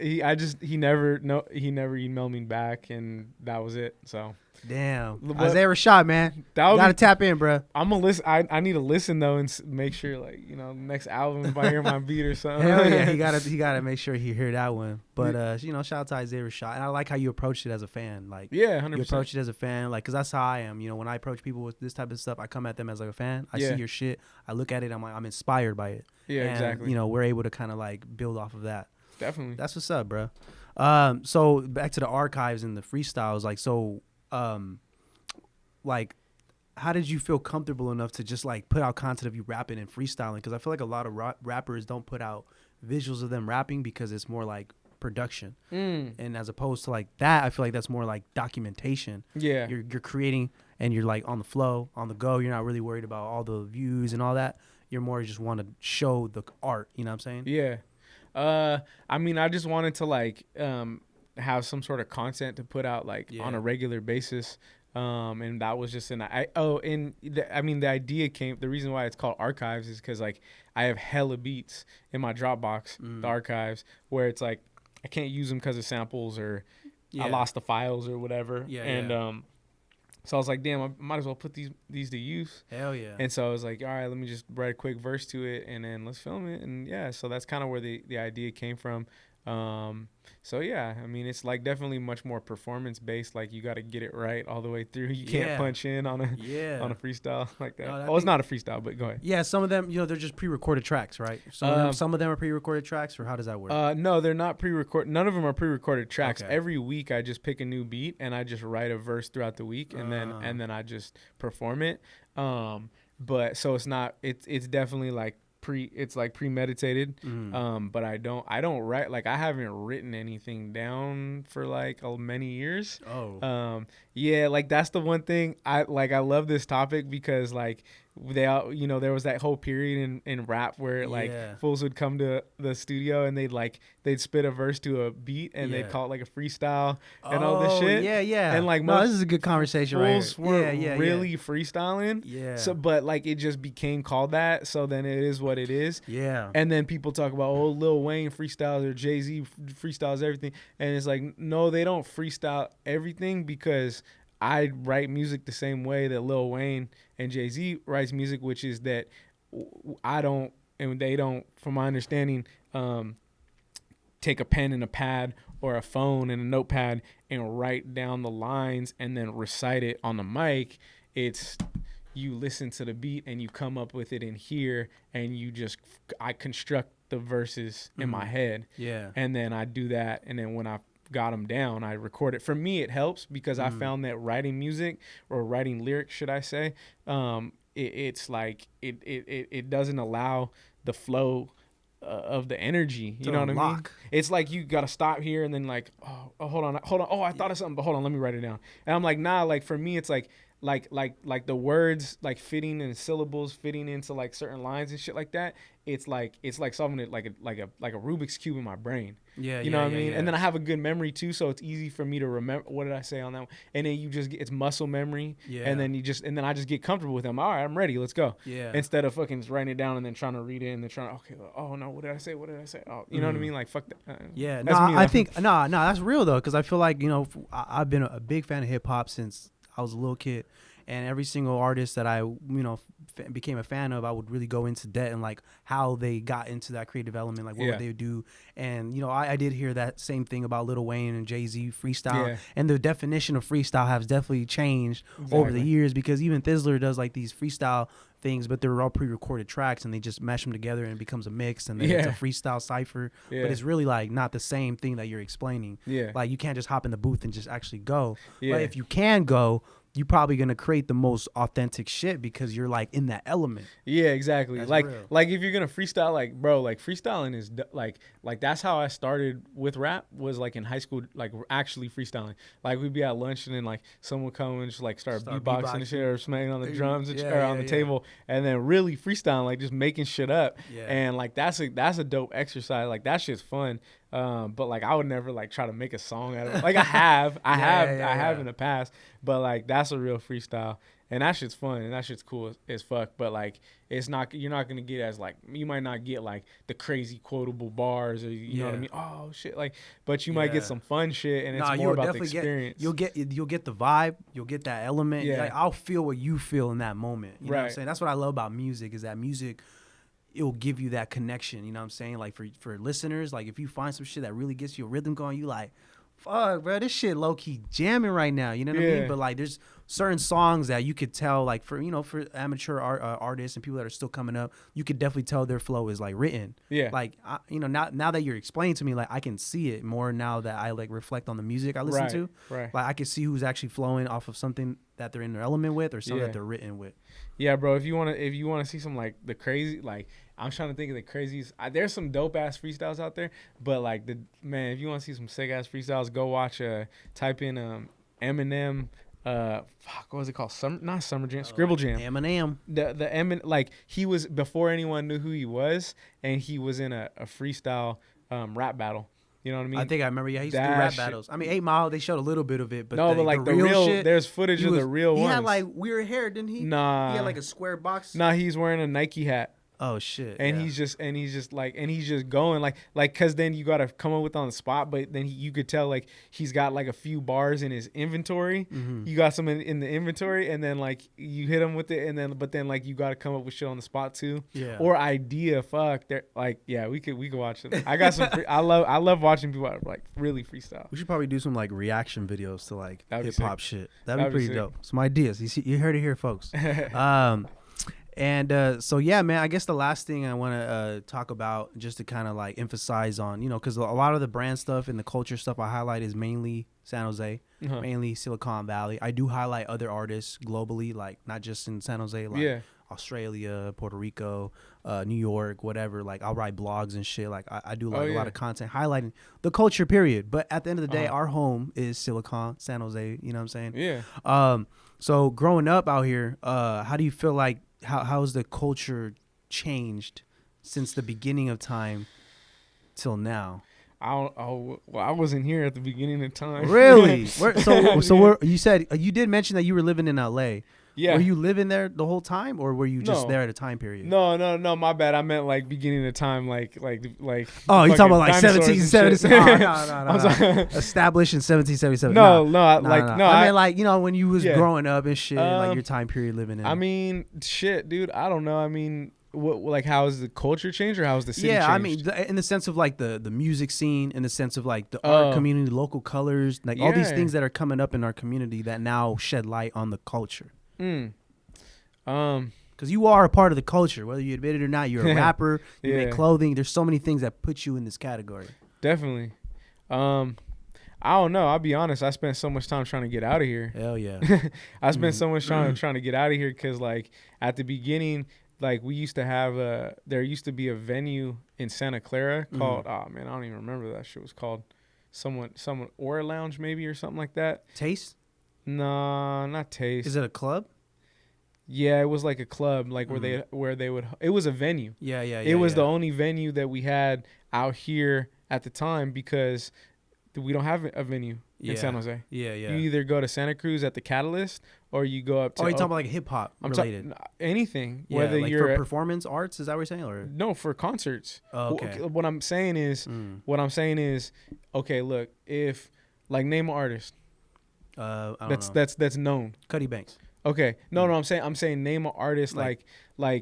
he never emailed me back, and that was it. So damn, but Isaiah Rashad, man, you gotta tap in, bro. I'm gonna listen. I need to listen though and make sure, like, you know, next album if I hear my beat or something. Hell yeah, he gotta make sure he hear that one. But you know, shout out to Isaiah Rashad, and I like how you approached it as a fan. Like, 100%. You approach it as a fan, like, cause that's how I am. You know, when I approach people with this type of stuff, I come at them as like a fan. I see your shit, I look at it, I'm like, I'm inspired by it. Yeah, and, exactly. You know, we're able to kind of like build off of that. Definitely. That's what's up, bro. So back to the archives and the freestyles, like, so, like, how did you feel comfortable enough to just like put out content of you rapping and freestyling? Because I feel like a lot of rappers don't put out visuals of them rapping because it's more like production, and as opposed to like that, I feel like that's more like documentation. Yeah, you're creating and you're like on the flow, on the go. You're not really worried about all the views and all that. you're more just want to show the art, you know what I'm saying? Yeah. I mean, I just wanted to like have some sort of content to put out like on a regular basis. And that was just the idea the reason why it's called archives is because like I have hella beats in my Dropbox, the archives, where it's like I can't use them because of samples or I lost the files or whatever. So I was like, damn, I might as well put these to use. Hell yeah. And so I was like, all right, let me just write a quick verse to it and then let's film it. And yeah, so that's kind of where the idea came from. So yeah, I mean, it's like definitely much more performance based. Like you got to get it right all the way through. You can't punch in on a freestyle like that. No, it's not a freestyle, but go ahead. Yeah, some of them, they're just pre-recorded tracks, right? Some of them are pre-recorded tracks, or how does that work? No, they're not pre-recorded. None of them are pre-recorded tracks. Okay. Every week I just pick a new beat and I just write a verse throughout the week, and then I just perform it. But so it's definitely like it's like premeditated. But I don't write, like I haven't written anything down for like many years. Yeah, like that's the one thing I love this topic because like there was that whole period in rap where like fools would come to the studio and they'd spit a verse to a beat and they'd call it like a freestyle and all this shit. And like this is a good conversation, fools weren't really freestyling. So but like it just became called that, so then it is what it is. And then people talk about Lil Wayne freestyles or Jay-Z freestyles everything, and it's like no, they don't freestyle everything because I write music the same way that Lil Wayne and Jay-Z writes music, which is that I don't, and they don't, from my understanding, take a pen and a pad or a phone and a notepad and write down the lines and then recite it on the mic. It's you listen to the beat and you come up with it in here and I construct the verses in my head. And then I do that, and then when I got them down, I record it. For me, it helps because I found that writing music or writing lyrics, should I say, it's like it doesn't allow the flow of the energy. You know what I mean? It's like you gotta stop here and then like, oh hold on. Oh, I thought of something, but hold on, let me write it down. And I'm like, nah. Like for me, it's like the words like fitting and syllables fitting into like certain lines and shit like that. It's like solving it like a Rubik's cube in my brain. You know what I mean? And then I have a good memory too, so it's easy for me to remember what did I say on that one. And then you just it's muscle memory. And then I just get comfortable with them. All right, I'm ready. Let's go. Instead of fucking just writing it down and then trying to read it and then trying to oh no, what did I say? Oh, you know what I mean? Like fuck that. I think that's real though, because I feel like I've been a big fan of hip hop since I was a little kid. And every single artist that I, became a fan of, I would really go into debt and like how they got into that creative element, like what would they do. And, I did hear that same thing about Lil Wayne and Jay-Z freestyle. And the definition of freestyle has definitely changed over the years, because even Thizzler does like these freestyle things, but they're all pre-recorded tracks and they just mesh them together and it becomes a mix, and then it's a freestyle cipher. But it's really like not the same thing that you're explaining. Like you can't just hop in the booth and just actually go. But if you can go, you're probably gonna create the most authentic shit because you're like in that element. Yeah, exactly. That's real. Like if you're gonna freestyle, like bro, like freestyling is like that's how I started with rap, was like in high school, like actually freestyling. Like we'd be at lunch and then like someone would come and just like start beatboxing and shit, or smacking on the drums or on the table, and then really freestyling, like just making shit up. And like that's a dope exercise. Like that shit's fun. But like I would never like try to make a song out of it. Like I have in the past, but like that's a real freestyle, and that shit's fun and that shit's cool as fuck. But like you're not gonna get as like, you might not get like the crazy quotable bars, or you know what I mean? Oh shit, like, but you might get some fun shit, and it's more about the experience. You'll get the vibe, you'll get that element. Like, I'll feel what you feel in that moment. You know what I'm saying? That's what I love about music, is that music, it will give you that connection, you know what I'm saying? Like for listeners, like if you find some shit that really gets your rhythm going, you like, fuck, bro, this shit low key jamming right now, you know what I mean? But like there's certain songs that you could tell, like for amateur artists and people that are still coming up, you could definitely tell their flow is like written. Like now that you're explaining to me, like I can see it more now that I like reflect on the music I listen to. Like I can see who's actually flowing off of something that they're in their element with, or something that they're written with. Yeah, bro. If you wanna see some like the crazy, like I'm trying to think of the craziest. There's some dope ass freestyles out there, but like if you want to see some sick ass freestyles, go watch. Type in Eminem Fuck, what was it called? Not Summer Jam, Scribble Jam. Eminem. Like he was before anyone knew who he was, and he was in a freestyle rap battle. You know what I mean? I think I remember. Yeah, he used to do rap battles. I mean, 8 Mile, they showed a little bit of it, but no, but like the real shit, there's footage of the real ones. He had like weird hair, didn't he? Nah. He had like a square box. Nah, he's wearing a Nike hat. Oh shit! And he's just going like cause then you gotta come up with on the spot, but then you could tell like he's got like a few bars in his inventory. Mm-hmm. You got some in the inventory, and then like you hit him with it, and then but then like you gotta come up with shit on the spot too. Yeah. Or idea, fuck. They're like we could watch it. I got some. I love watching people like really freestyle. We should probably do some like reaction videos to like hip hop shit. That'd be pretty dope. Some ideas. You heard it here, folks. And so, yeah, man, I guess the last thing I want to talk about, just to kind of like emphasize on, you know, because a lot of the brand stuff and the culture stuff I highlight is mainly San Jose, mainly Silicon Valley. I do highlight other artists globally, like not just in San Jose, like Australia, Puerto Rico, New York, whatever. Like I'll write blogs and shit. Like I do like a lot of content highlighting the culture, period. But at the end of the day, our home is Silicon, San Jose. You know what I'm saying? Yeah. So growing up out here, how do you feel like, how has the culture changed since the beginning of time till now? Well, I wasn't here at the beginning of time. Really? You said you did mention that you were living in LA. Yeah. Were you living there the whole time, or were you just there at a time period? No. My bad. I meant like beginning of time, like. Oh, you talking about like 1777? No. Established in 1777. No. I mean, like, you know, when you was growing up and shit, like your time period living in. I mean, shit, dude. I don't know. I mean, what, like, how has the culture changed, or how has the city changed? I mean, in the sense of like the music scene, in the sense of like the art community, local colors, like all these things that are coming up in our community that now shed light on the culture. Because you are a part of the culture, whether you admit it or not. You're a rapper. You make clothing. There's so many things that put you in this category. Definitely. I don't know. I'll be honest. I spent so much time trying to get out of here. Hell yeah. I spent so much time trying to get out of here because, like, at the beginning, like, we used to have there used to be a venue in Santa Clara called, oh man, I don't even remember what that shit was called. Someone Aura Lounge maybe, or something like that. Taste? No, not Taste. Is it a club? Yeah, it was like a club, like where they would. It was a venue. Yeah. It was the only venue that we had out here at the time, because we don't have a venue in San Jose. Yeah. You either go to Santa Cruz at the Catalyst, or you go up to. Oh, you're talking about like hip hop related? Anything. Yeah, whether like you're for performance arts, is that what you're saying, or no, for concerts? Oh, okay. What I'm saying is, okay, look, if like name an artist. I don't know. That's known. Cuddy Banks. Okay. No, I'm saying name an artist like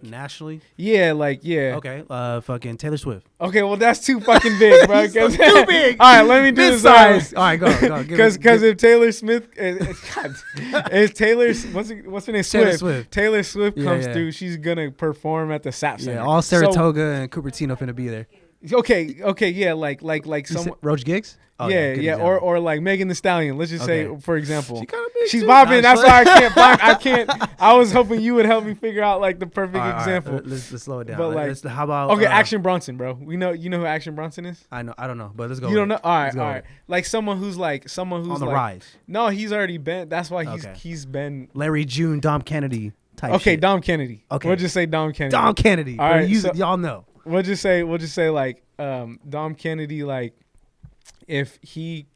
nationally. Yeah. Okay. Fucking Taylor Swift. Okay, well that's too fucking big, bro. So too big. All right, let me do this. Size. All right, go. Because if Taylor Smith, if Taylor, what's her name? Swift. Taylor Swift comes through, she's gonna perform at the SAP Center. Yeah, all Saratoga and Cupertino finna be there. Okay, yeah, like some Roach Gigs. Oh, yeah, or like Megan Thee Stallion. Let's just say, for example, she's too. bopping. That's why I can't. I was hoping you would help me figure out like the perfect example. Right. Let's slow it down. But like, how about Action Bronson, bro? You know who Action Bronson is? I don't know, but let's go. You don't know? All right. Like someone who's on the rise. No, he's already been. That's why he's been Larry June, Dom Kennedy type. Okay, shit. Dom Kennedy. Okay, we'll just say Dom Kennedy. All right, y'all know. We'll just say like Dom Kennedy, like. If he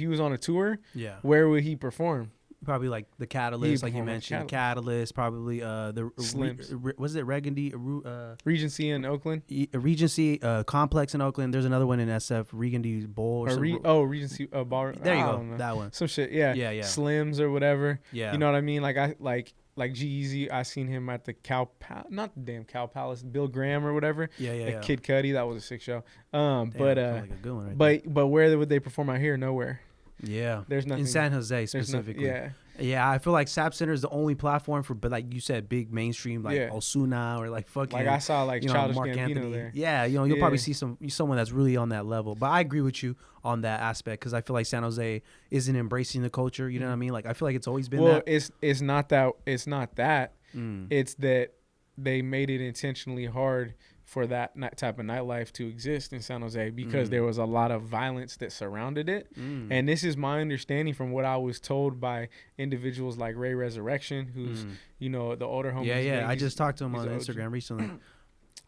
was on a tour, where would he perform? Probably like the Catalyst, like you mentioned. Catalyst, probably the Slims. Was it Regency in Oakland? Regency Complex in Oakland. There's another one in SF, Regency Bowl or something. Regency Bar. There you go. That one. Some shit. Yeah. Slims or whatever. Yeah. You know what I mean? Like G-Eazy, I seen him at the not the damn Cow Palace, Bill Graham or whatever. Yeah. Kid Cudi, that was a sick show. Damn, like a good one right but where would they perform out here? Nowhere. Yeah. There's nothing. In San Jose specifically. Yeah, I feel like SAP Center is the only platform for, but like you said, big mainstream, like Ozuna or like fucking. Like I saw like Childish Mark Gambino Anthony there. Yeah, you'll probably see someone that's really on that level. But I agree with you on that aspect, because I feel like San Jose isn't embracing the culture. You know what I mean? Like I feel like it's always been that. It's not that. It's that they made it intentionally hard for that type of nightlife to exist in San Jose because there was a lot of violence that surrounded it. And this is my understanding from what I was told by individuals like Ray Resurrection, who's, you know, the older homie. Yeah. I just talked to him on Instagram recently.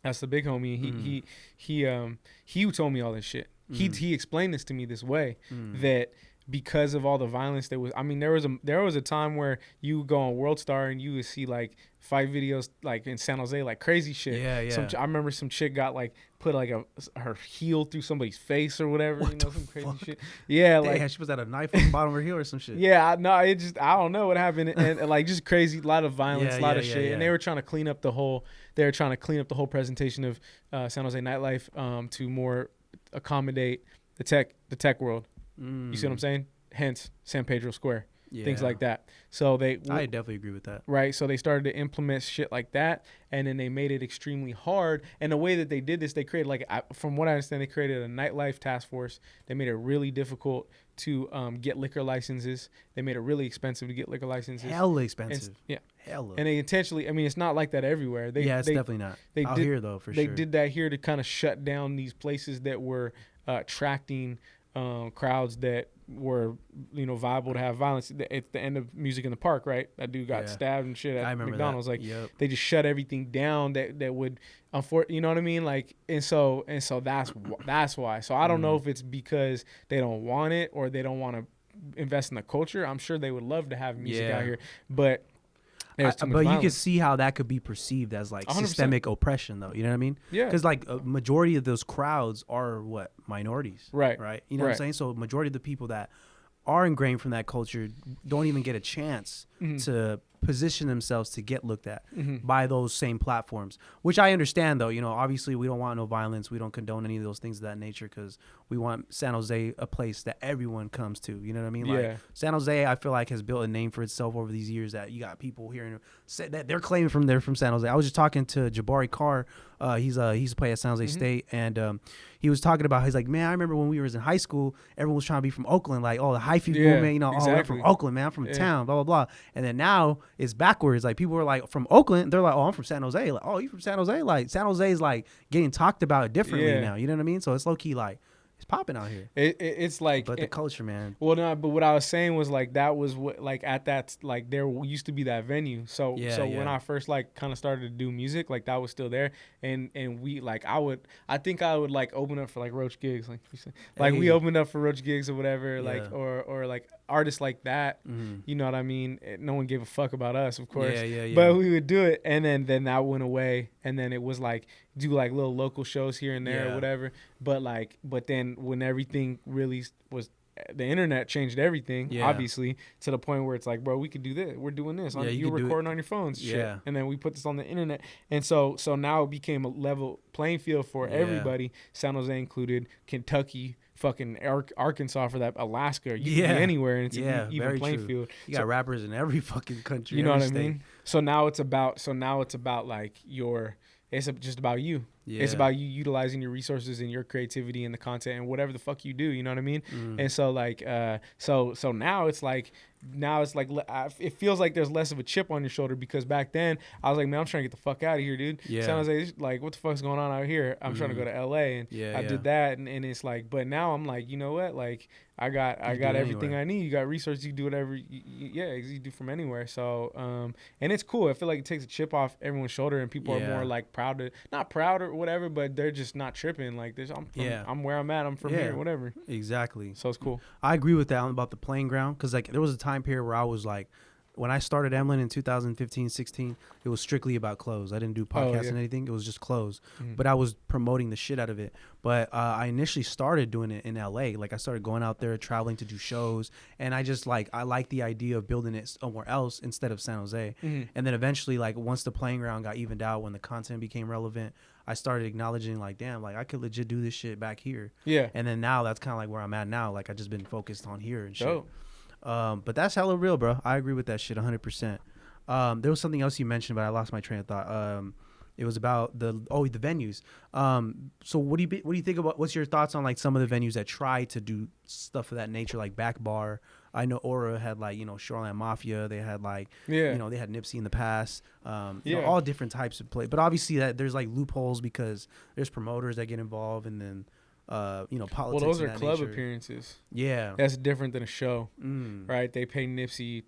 That's the big homie. He told me all this shit. He explained this to me this way, that because of all the violence that was, I mean, there was a time where you would go on World Star and you would see like fight videos like in San Jose, like crazy shit. Yeah. I remember some chick got like put like her heel through somebody's face or whatever. What you know, the some crazy fuck? shit. Yeah, Damn, like she was at a knife on the bottom of her heel or some shit. Yeah, I don't know what happened, and like just crazy, a lot of violence, a lot of shit, and they were trying to clean up the whole presentation of San Jose nightlife to more accommodate the tech world. You see what I'm saying? Hence San Pedro Square, things like that. So I definitely agree with that. Right. So they started to implement shit like that, and then they made it extremely hard. And the way that they did this, they created from what I understand, they created a nightlife task force. They made it really difficult to get liquor licenses. They made it really expensive to get liquor licenses. Hella expensive. And they intentionally, I mean, it's not like that everywhere. It's definitely not. Out here though, for sure. They did that here to kind of shut down these places that were attracting crowds that were, you know, viable to have violence. At the end of Music in the Park, right? That dude got stabbed and shit at McDonald's. That. Like, they just shut everything down that would, you know what I mean? Like, and so that's why. So I don't know if it's because they don't want it or they don't want to invest in the culture. I'm sure they would love to have music out here, but. But you can see how that could be perceived as like 100%. Systemic oppression, though. You know what I mean? Yeah. Because like a majority of those crowds are minorities. Right. You know what I'm saying? So majority of the people that are ingrained from that culture don't even get a chance to position themselves to get looked at by those same platforms, which I understand though. You know, obviously we don't want no violence. We don't condone any of those things of that nature because we want San Jose a place that everyone comes to. You know what I mean? Like San Jose, I feel like has built a name for itself over these years that you got people hearing say that they're claiming they're from San Jose. I was just talking to Jabari Carr. He's to play at San Jose State, and he was talking about, he's like, man, I remember when we was in high school, everyone was trying to be from Oakland, like, oh, the hyphy movement, you know, oh, I'm from Oakland, man, I'm from town, blah, blah, blah. And then now it's backwards. Like, people are like, from Oakland, they're like, oh, I'm from San Jose. Like, oh, you from San Jose? Like, San Jose is like getting talked about differently now. You know what I mean? So it's low key like, it's popping out here. It's like, but the culture, man. Well, no, but what I was saying was like that was what, like at that, like there used to be that venue. So when I first like kind of started to do music, like that was still there, and we like I think I would like open up for like Roach gigs, like you said, like we opened up for Roach gigs or whatever, like or like artists like that. You know what I mean? No one gave a fuck about us, of course. But we would do it, and then that went away, and then it was like do like little local shows here and there or whatever. But then when everything really was, the internet changed everything, obviously, to the point where it's like, bro, we could do this. We're doing this. You're recording on your phones, shit. And then we put this on the internet. And so now it became a level playing field for everybody, San Jose included, Kentucky, fucking Arkansas for that, Alaska. You can be anywhere, and it's an even playing field. You got rappers in every fucking country. You know what I mean? So now it's about like it's just about you. It's about you utilizing your resources and your creativity and the content and whatever the fuck you do. You know what I mean? And so like, so now it's like it feels like there's less of a chip on your shoulder, because back then I was like, man, I'm trying to get the fuck out of here, dude. San Jose, like, what the fuck's going on out here? I'm trying to go to LA, and I did that, and it's like, but now I'm like, you know what? Like, I got everything I need. You got resources. You can do whatever. You do from anywhere. So, and it's cool. I feel like it takes a chip off everyone's shoulder, and people are more like not proud or whatever, but they're just not tripping. Like this, I'm where I'm at. I'm from here, whatever. Exactly. So it's cool. I agree with that about the playing ground, because like there was a time period where I was like, when I started EMLN in 2015-16, it was strictly about clothes. I didn't do podcasts and anything. It was just clothes. But I was promoting the shit out of it. But I initially started doing it in LA. Like, I started going out there, traveling to do shows. And I just like the idea of building it somewhere else instead of San Jose. And then eventually, like, once the playing ground got evened out, when the content became relevant, I started acknowledging, like, damn, like, I could legit do this shit back here. And then now that's kind of like where I'm at now. Like, I just been focused on here and shit. Dope. But that's hella real, bro. I agree with that shit 100%. There was something else you mentioned, but I lost my train of thought. It was about the venues. So what do you think about, what's your thoughts on like some of the venues that try to do stuff of that nature, like Back Bar, I know Aura had like, you know, Shoreline Mafia. They had like, Yeah. you know, they had Nipsey in the past. You know, Yeah. all different types of play. But obviously that there's like loopholes because there's promoters that get involved, and then you know, politics. Well, those are of that club nature. appearances. Yeah. That's different than a show, right? They pay Nipsey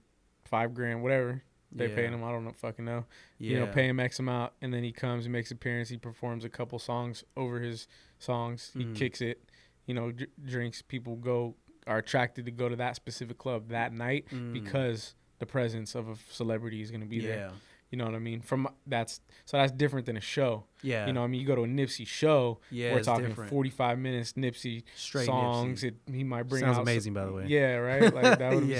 $5,000, whatever. They pay him. I don't know, fucking know. You know, pay him X amount, and then he comes, he makes an appearance, he performs a couple songs over his songs, he kicks it. You know, drinks. People are attracted to go to that specific club that night because the presence of a celebrity is going to be there. You know what I mean? That's different than a show. Yeah. You know what I mean? You go to a Nipsey show, we're talking different. 45 minutes Nipsey straight songs. Nipsey. He might bring Sounds out amazing, by the way. Yeah, right? Like that would be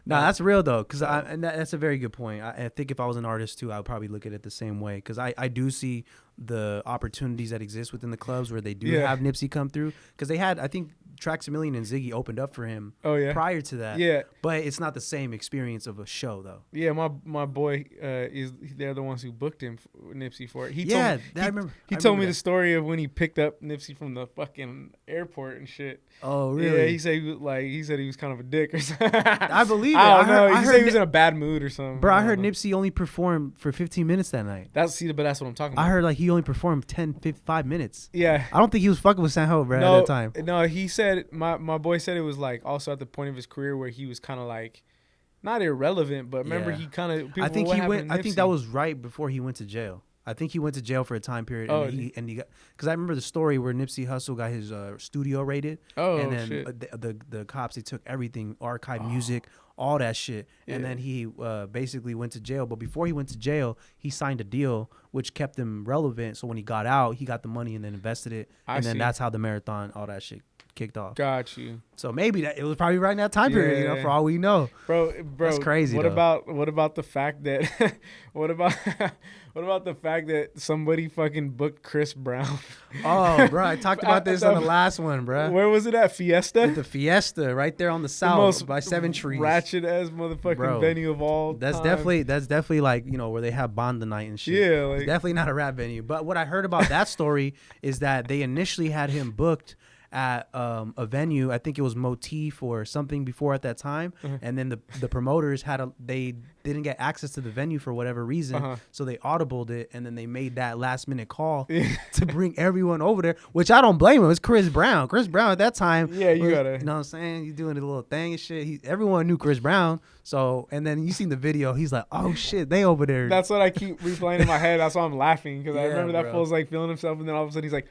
No, that's real though, because that's a very good point. I think if I was an artist too, I would probably look at it the same way, because I do see the opportunities that exist within the clubs where they do have Nipsey come through, because they had, I think, Trax a Million and Ziggy opened up for him prior to that. Yeah. But it's not the same experience of a show though. Yeah, my boy they're the ones who booked him Nipsey for it. He told me the story of when he picked up Nipsey from the fucking airport and shit. Oh really? Yeah, he said he was kind of a dick or something. I believe it. I don't know. He said he was in a bad mood or something. Bro, I heard Nipsey only performed for 15 minutes that night. But that's what I'm talking about. I heard like he only performed 5 minutes. Yeah. I don't think he was fucking with Sanho, bro, at that time. No, he said my boy said it was like also at the point of his career where he was kind of like not irrelevant, but remember he kind of. I think he went. I think that was right before he went to jail. I think he went to jail for a time period, and he got, because I remember the story where Nipsey Hussle got his studio raided, and then the cops, they took everything, archived music, all that shit, and then he basically went to jail. But before he went to jail, he signed a deal which kept him relevant. So when he got out, he got the money and then invested it, and then that's how the marathon, all that shit kicked off. Got you. So maybe it was probably right in that time period, you know, for all we know. Bro, that's crazy. What about the fact that what about the fact that somebody fucking booked Chris Brown? Oh, bro, I talked about this on the last one, bro. Where was it at? Fiesta? At the Fiesta, right there on the south by 7 Trees. Ratchet ass motherfucking venue of all that's time. That's definitely like, you know, where they have Bond the night and shit. Yeah, like, it's definitely not a rap venue. But what I heard about that story is that they initially had him booked at a venue. I think it was Motif or something before at that time, and then the promoters they didn't get access to the venue for whatever reason, so they audibled it, and then they made that last minute call to bring everyone over there, which I don't blame him. It's Chris Brown. Chris Brown at that time, you know what I'm saying, he's doing a little thing and shit. Everyone knew Chris Brown, so, and then you seen the video, he's like, oh shit, they over there. That's what I keep replaying in my head. That's why I'm laughing, because I remember that fool's like feeling himself, and then all of a sudden he's like,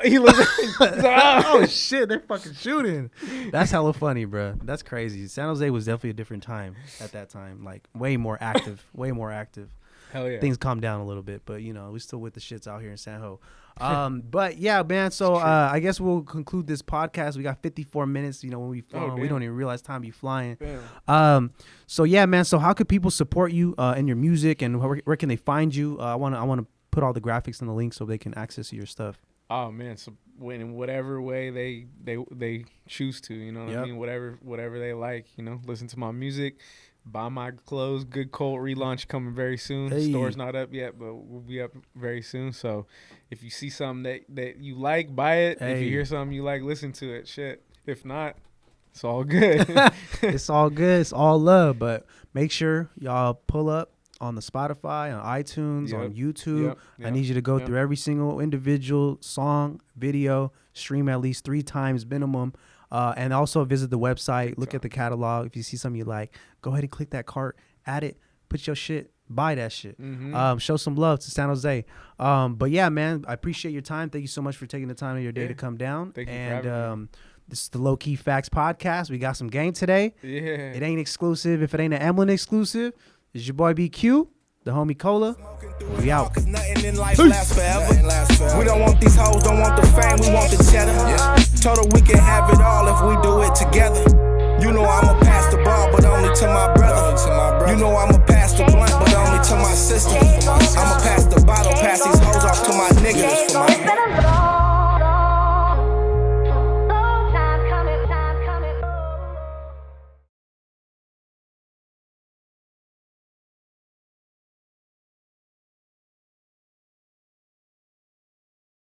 he looks like, oh shit, they're fucking shooting. That's hella funny, bro. That's crazy. San Jose was definitely a different time at that time, like way more active. Hell yeah. Things calmed down a little bit, but you know, we still with the shits out here in San Ho. But yeah, man, so I guess we'll conclude this podcast. We got 54 minutes, you know, when we we don't even realize time be flying. So yeah, man, so how could people support you in your music, and where can they find you? I want to put all the graphics and the links so they can access your stuff. Oh man, so in whatever way they choose to, you know what I mean, whatever they like, you know, listen to my music, buy my clothes. Good Colt relaunch coming very soon. Hey. Store's not up yet, but we'll be up very soon. So if you see something that you like, buy it. Hey. If you hear something you like, listen to it. Shit. If not, it's all good. It's all good. It's all love. But make sure y'all pull up on the Spotify, on iTunes, on YouTube. I need you to go through every single individual song, video, stream at least 3 times minimum. And also visit the website, look at the catalog. If you see something you like, go ahead and click that cart, add it, put your shit, buy that shit. Show some love to San Jose. But yeah, man, I appreciate your time. Thank you so much for taking the time of your day to come down. Thank you for having me. This is the Low Key Facts podcast. We got some game today. Yeah. It ain't exclusive if it ain't an EMLN exclusive. This is your boy BQ, the homie Cola. We out. Peace. We don't want these hoes, don't want the fame, we want the cheddar. Told her we can have it all if we do it together. You know I'ma pass the ball, but only to my brother. You know I'ma